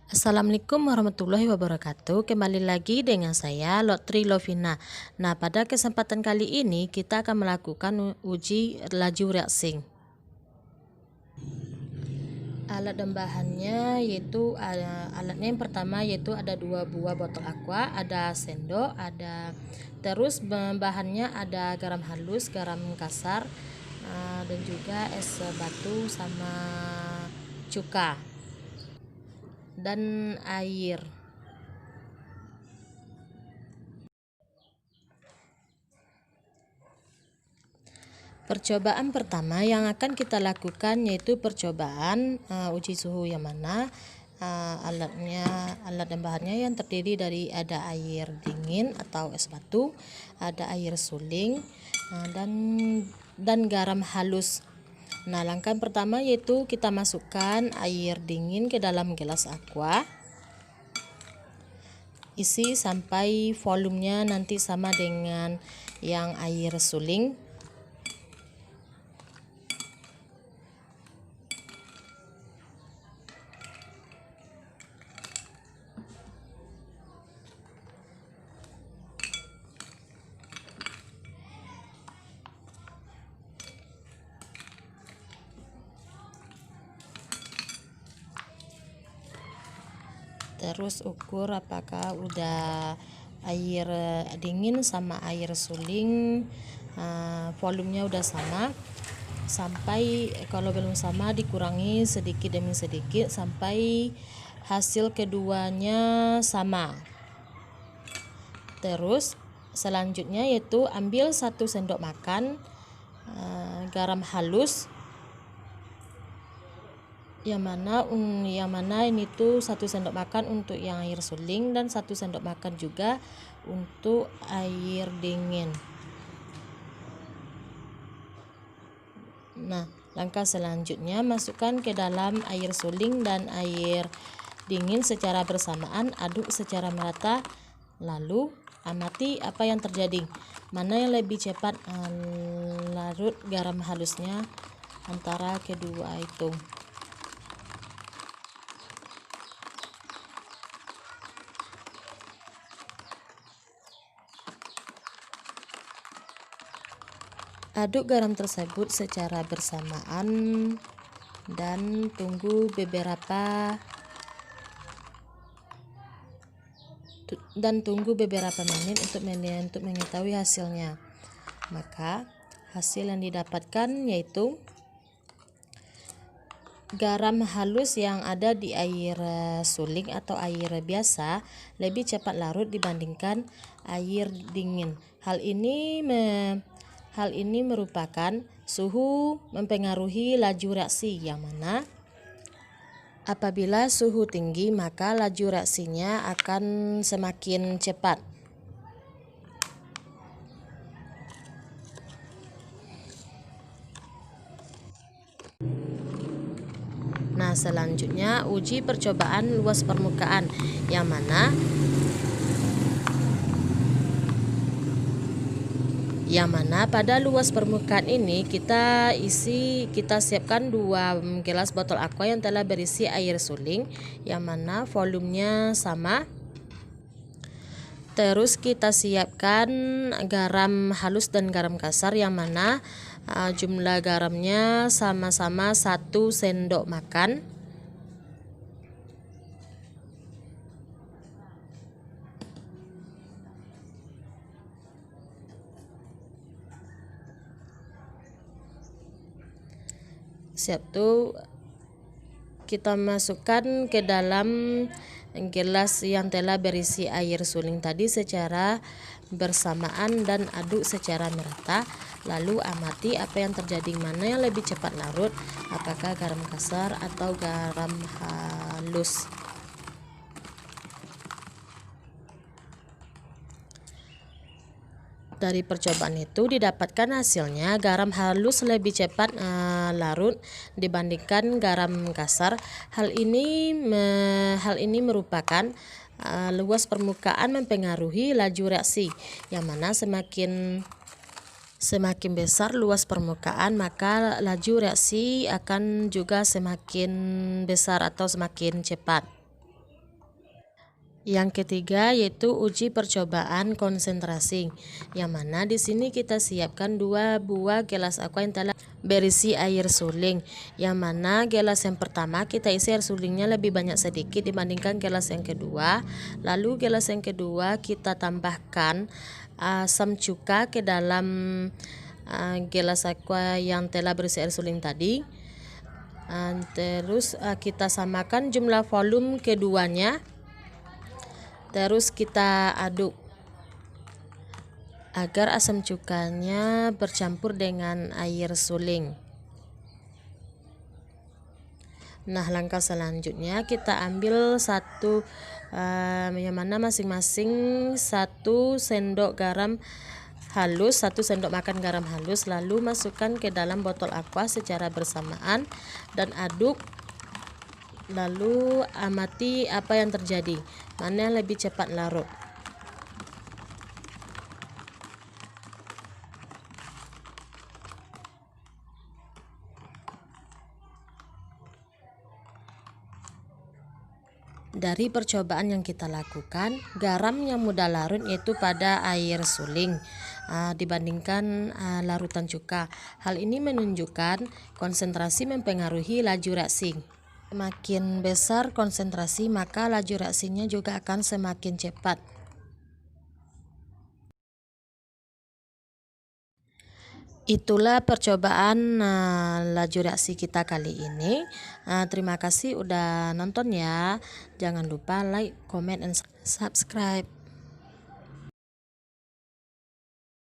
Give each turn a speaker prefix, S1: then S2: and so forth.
S1: Assalamualaikum warahmatullahi wabarakatuh. Kembali lagi dengan saya Lotri Lovina. Nah, pada kesempatan kali ini kita akan melakukan uji laju reaksi. Alat dan bahannya yaitu alatnya yang pertama yaitu ada 2 buah botol aqua, ada sendok, terus bahannya ada garam halus, garam kasar, dan juga es batu sama cuka dan air. Percobaan pertama yang akan kita lakukan yaitu percobaan uji suhu, yang mana alat dan bahannya yang terdiri dari ada air dingin atau es batu, ada air suling, dan garam halus. Nah, langkah pertama yaitu kita masukkan air dingin ke dalam gelas aqua. Isi sampai volumenya nanti sama dengan yang air suling. Terus ukur apakah udah air dingin sama air suling volumenya udah sama, sampai kalau belum sama dikurangi sedikit demi sedikit sampai hasil keduanya sama. Terus selanjutnya yaitu ambil 1 sendok makan garam halus, yang mana ini tuh 1 sendok makan untuk yang air suling dan 1 sendok makan juga untuk air dingin. Nah, langkah selanjutnya masukkan ke dalam air suling dan air dingin secara bersamaan, aduk secara merata, lalu amati apa yang terjadi, mana yang lebih cepat larut garam halusnya antara kedua itu. Aduk garam tersebut secara bersamaan dan tunggu beberapa menit untuk mengetahui hasilnya. Maka hasil yang didapatkan yaitu garam halus yang ada di air suling atau air biasa lebih cepat larut dibandingkan air dingin. Hal ini merupakan suhu mempengaruhi laju reaksi, yang mana apabila suhu tinggi maka laju reaksinya akan semakin cepat. Nah, selanjutnya uji percobaan luas permukaan, yang mana pada luas permukaan ini kita siapkan 2 gelas botol aqua yang telah berisi air suling, yang mana volumenya sama. Terus kita siapkan garam halus dan garam kasar, yang mana jumlah garamnya sama-sama 1 sendok makan. Siap tuh kita masukkan ke dalam gelas yang telah berisi air suling tadi secara bersamaan dan aduk secara merata, lalu amati apa yang terjadi, mana yang lebih cepat larut, apakah garam kasar atau garam halus. Dari percobaan itu didapatkan hasilnya garam halus lebih cepat larut dibandingkan garam kasar. Hal ini merupakan luas permukaan mempengaruhi laju reaksi, yang mana semakin besar luas permukaan maka laju reaksi akan juga semakin besar atau semakin cepat. Yang ketiga yaitu uji percobaan konsentrasi, yang mana di sini kita siapkan 2 buah gelas aqua yang telah berisi air suling, yang mana gelas yang pertama kita isi air sulingnya lebih banyak sedikit dibandingkan gelas yang kedua. Lalu gelas yang kedua kita tambahkan asam cuka ke dalam gelas aqua yang telah berisi air suling tadi. Terus kita samakan jumlah volume keduanya. Terus kita aduk agar asam cukanya bercampur dengan air suling. Nah, langkah selanjutnya kita ambil yang mana masing-masing 1 sendok garam halus, 1 sendok makan garam halus, lalu masukkan ke dalam botol aqua secara bersamaan dan aduk. Lalu amati apa yang terjadi, mana yang lebih cepat larut. Dari percobaan yang kita lakukan, garam yang mudah larut yaitu pada air suling dibandingkan larutan cuka. Hal ini menunjukkan konsentrasi mempengaruhi laju reaksi. Semakin besar konsentrasi, maka laju reaksinya juga akan semakin cepat. Itulah percobaan laju reaksi kita kali ini. Terima kasih udah nonton ya. Jangan lupa like, comment, and subscribe.